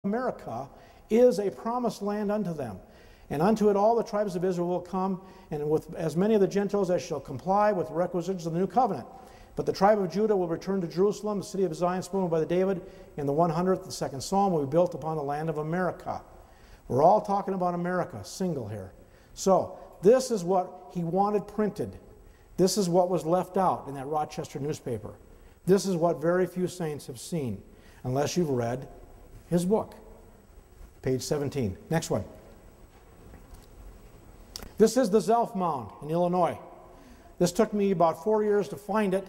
America is a promised land unto them. And unto it all the tribes of Israel will come, and with as many of the Gentiles as shall comply with the requisitions of the new covenant. But the tribe of Judah will return to Jerusalem, the city of Zion, spoken by David, in the 102nd Psalm, will be built upon the land of America. We're all talking about America, single here. So, this is what he wanted printed. This is what was left out in that Rochester newspaper. This is what very few saints have seen, unless you've read his book. Page 17. Next one. This is the Zelf mound in Illinois. This took me about 4 years to find it.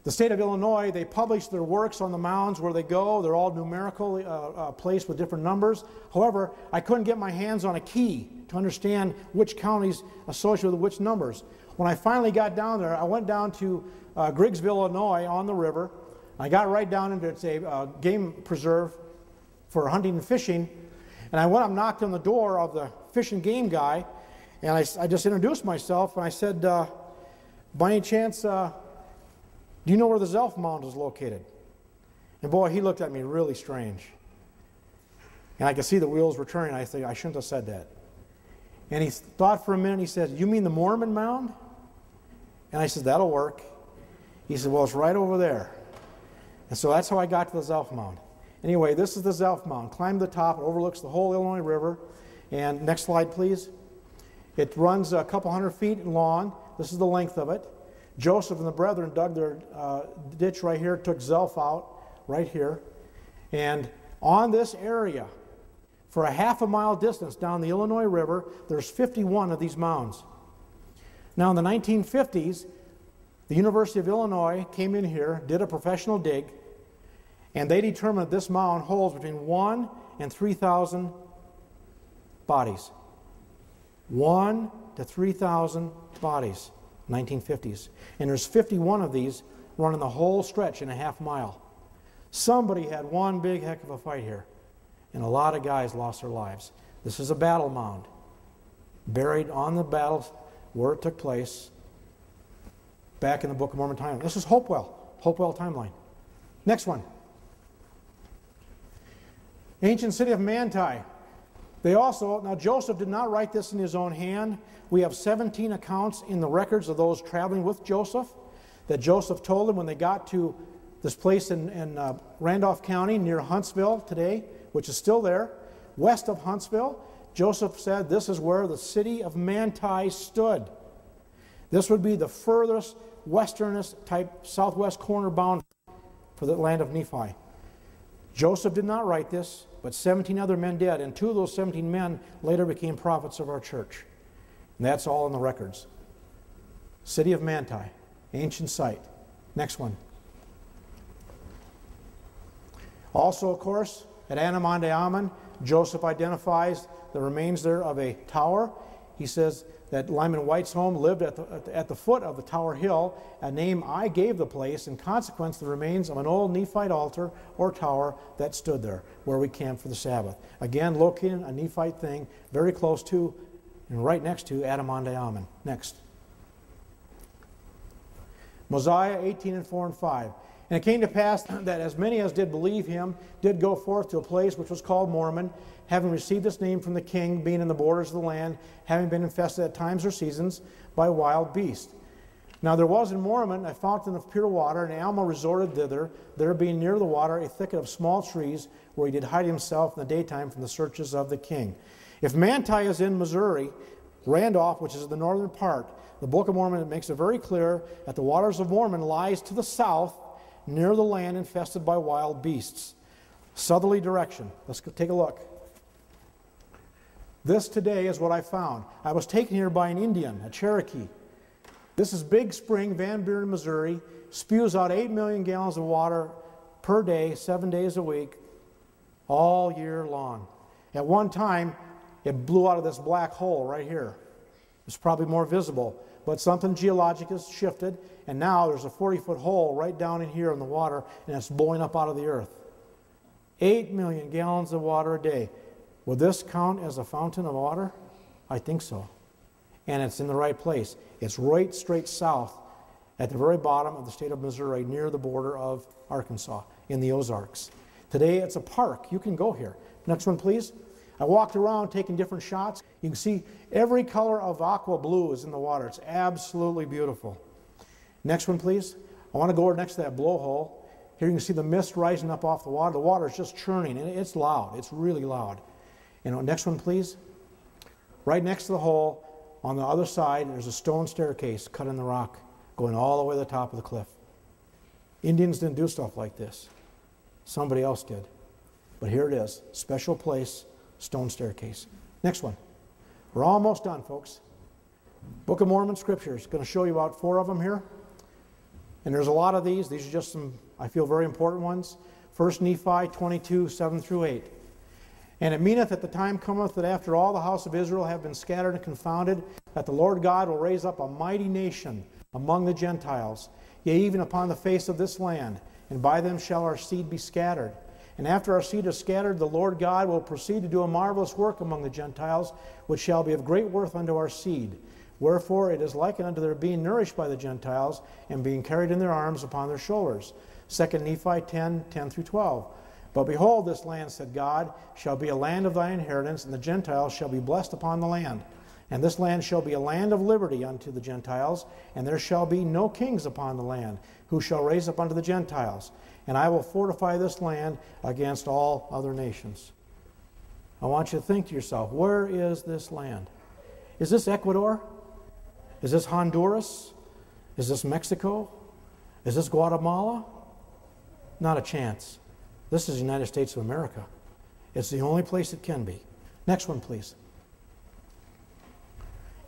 The state of Illinois, they publish their works on the mounds where they go. They're all numerically placed with different numbers. However, I couldn't get my hands on a key to understand which counties associated with which numbers. When I finally got down there, I went down to Griggsville, Illinois, on the river. I got right down into it's a game preserve for hunting and fishing. And I went up and knocked on the door of the fish and game guy. And I just introduced myself, and I said, by any chance, do you know where the Zelf mound is located? And boy, he looked at me really strange. And I could see the wheels were turning. I said, I shouldn't have said that. And he thought for a minute. He said, you mean the Mormon mound? And I said, that'll work. He said, well, it's right over there. And so that's how I got to the Zelf mound. Anyway, this is the Zelf mound. Climb to the top. It overlooks the whole Illinois River. And next slide, please. It runs a couple hundred feet long. This is the length of it. Joseph and the brethren dug their ditch right here, took Zelf out right here. And on this area, for a half a mile distance down the Illinois River, there's 51 of these mounds. Now in the 1950s, the University of Illinois came in here, did a professional dig, and they determined this mound holds between 1,000 and 3,000 bodies. 1,000 to 3,000 bodies, 1950s. And there's 51 of these running the whole stretch in a half mile. Somebody had one big heck of a fight here, and a lot of guys lost their lives. This is a battle mound, buried on the battle where it took place, back in the Book of Mormon timeline. This is Hopewell timeline. Next one. Ancient city of Manti. They also, now Joseph did not write this in his own hand. We have 17 accounts in the records of those traveling with Joseph that Joseph told them when they got to this place in Randolph County near Huntsville today, which is still there, west of Huntsville. Joseph said this is where the city of Manti stood. This would be the furthest westernest type southwest corner boundary for the land of Nephi. Joseph did not write this, but 17 other men did, and 2 of those 17 men later became prophets of our church. And that's all in the records. City of Manti, ancient site. Next one. Also, of course, at Adam-ondi-Ahman, Joseph identifies the remains there of a tower. He says that Lyman Whitesholm lived at the foot of the Tower Hill, a name I gave the place, in consequence the remains of an old Nephite altar or tower that stood there, where we camped for the Sabbath. Again, located a Nephite thing very close to and right next to Adam-ondi-Ahman. Next. Mosiah 18 and 4 and 5. And it came to pass that as many as did believe him did go forth to a place which was called Mormon, having received this name from the king, being in the borders of the land, having been infested at times or seasons by wild beasts. Now there was in Mormon a fountain of pure water, and Alma resorted thither, there being near the water a thicket of small trees, where he did hide himself in the daytime from the searches of the king. If Manti is in Missouri, Randolph, which is the northern part, the Book of Mormon makes it very clear that the waters of Mormon lies to the south, near the land infested by wild beasts. Southerly direction. Let's go take a look. This today is what I found. I was taken here by an Indian, a Cherokee. This is Big Spring, Van Buren, Missouri. Spews out 8 million gallons of water per day, 7 days a week, all year long. At one time, it blew out of this black hole right here. It's probably more visible, but something geologic has shifted, and now there's a 40-foot hole right down in here in the water, and it's blowing up out of the earth. 8 million gallons of water a day. Will this count as a fountain of water? I think so. And it's in the right place. It's right straight south at the very bottom of the state of Missouri, near the border of Arkansas, in the Ozarks. Today it's a park. You can go here. Next one, please. I walked around taking different shots. You can see every color of aqua blue is in the water. It's absolutely beautiful. Next one, please. I want to go over next to that blowhole. Here you can see the mist rising up off the water. The water is just churning, and it's loud. It's really loud. And next one, please. Right next to the hole, on the other side, there's a stone staircase cut in the rock going all the way to the top of the cliff. Indians didn't do stuff like this. Somebody else did. But here it is. Special place, stone staircase. Next one. We're almost done, folks. Book of Mormon Scriptures. Going to show you about 4 of them here. And there's a lot of these. These are just some, I feel, very important ones. 1 Nephi 22, 7 through 8. And it meaneth that the time cometh that after all the house of Israel have been scattered and confounded, that the Lord God will raise up a mighty nation among the Gentiles, yea, even upon the face of this land, and by them shall our seed be scattered. And after our seed is scattered, the Lord God will proceed to do a marvelous work among the Gentiles, which shall be of great worth unto our seed. Wherefore it is likened unto their being nourished by the Gentiles, and being carried in their arms upon their shoulders. 2 Nephi 10, 10 through 12. But behold, this land, said God, shall be a land of thy inheritance, and the Gentiles shall be blessed upon the land. And this land shall be a land of liberty unto the Gentiles, and there shall be no kings upon the land, who shall raise up unto the Gentiles. And I will fortify this land against all other nations. I want you to think to yourself, where is this land? Is this Ecuador? Is this Honduras? Is this Mexico? Is this Guatemala? Not a chance. This is the United States of America. It's the only place it can be. Next one, please.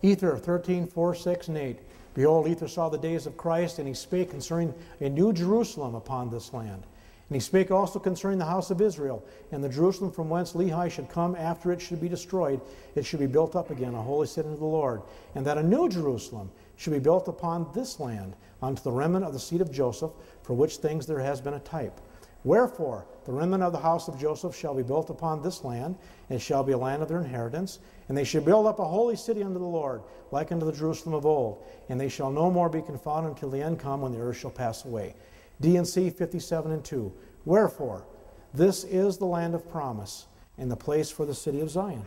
Ether 13, 4, 6, and 8. Behold, Ether saw the days of Christ, and he spake concerning a new Jerusalem upon this land. And he spake also concerning the house of Israel, and the Jerusalem from whence Lehi should come after it should be destroyed. It should be built up again, a holy city of the Lord. And that a new Jerusalem should be built upon this land, unto the remnant of the seed of Joseph, for which things there has been a type. Wherefore, the remnant of the house of Joseph shall be built upon this land, and it shall be a land of their inheritance. And they shall build up a holy city unto the Lord, like unto the Jerusalem of old. And they shall no more be confounded until the end come, when the earth shall pass away. D&C 57 and 2. Wherefore, this is the land of promise, and the place for the city of Zion.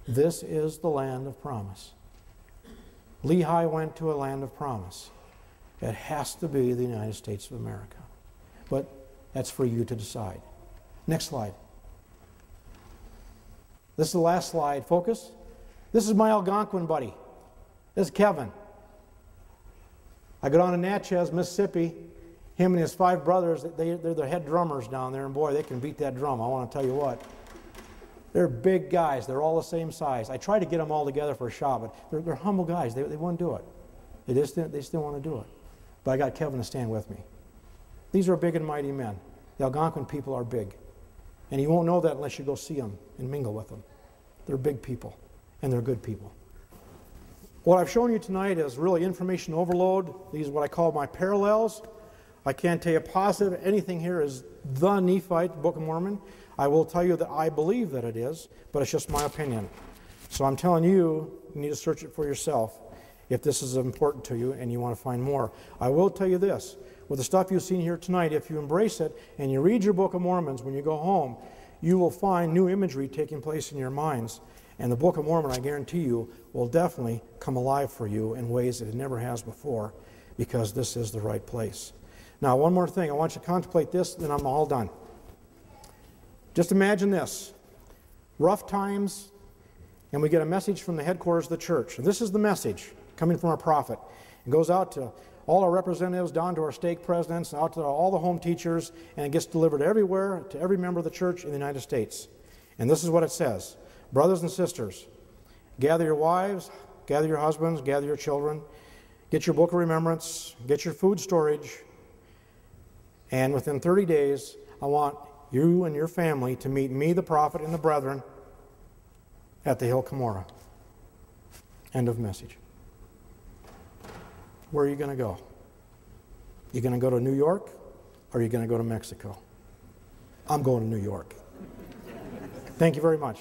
This is the land of promise. Lehi went to a land of promise. It has to be the United States of America. But that's for you to decide. Next slide. This is the last slide. Focus. This is my Algonquin buddy. This is Kevin. I go down to Natchez, Mississippi. Him and his 5 brothers, they're the head drummers down there, and boy, they can beat that drum. I want to tell you what. They're big guys. They're all the same size. I tried to get them all together for a shot, but they're humble guys. They won't do it. They still want to do it. But I got Kevin to stand with me. These are big and mighty men. The Algonquin people are big. And you won't know that unless you go see them and mingle with them. They're big people, and they're good people. What I've shown you tonight is really information overload. These are what I call my parallels. I can't tell you positive anything here is the Nephite Book of Mormon. I will tell you that I believe that it is, but it's just my opinion. So I'm telling you, you need to search it for yourself if this is important to you and you want to find more. I will tell you this. With the stuff you've seen here tonight, if you embrace it and you read your Book of Mormons when you go home, you will find new imagery taking place in your minds. And the Book of Mormon, I guarantee you, will definitely come alive for you in ways that it never has before, because this is the right place. Now, one more thing. I want you to contemplate this, then I'm all done. Just imagine this. Rough times, and we get a message from the headquarters of the church. And this is the message coming from our prophet. It goes out to all our representatives, down to our stake presidents, out to all the home teachers, and it gets delivered everywhere to every member of the church in the United States. And this is what it says. Brothers and sisters, gather your wives, gather your husbands, gather your children, get your book of remembrance, get your food storage, and within 30 days, I want you and your family to meet me, the prophet, and the brethren at the Hill Cumorah. End of message. Where are you going to go? You going to go to New York, or are you going to go to Mexico? I'm going to New York. Thank you very much.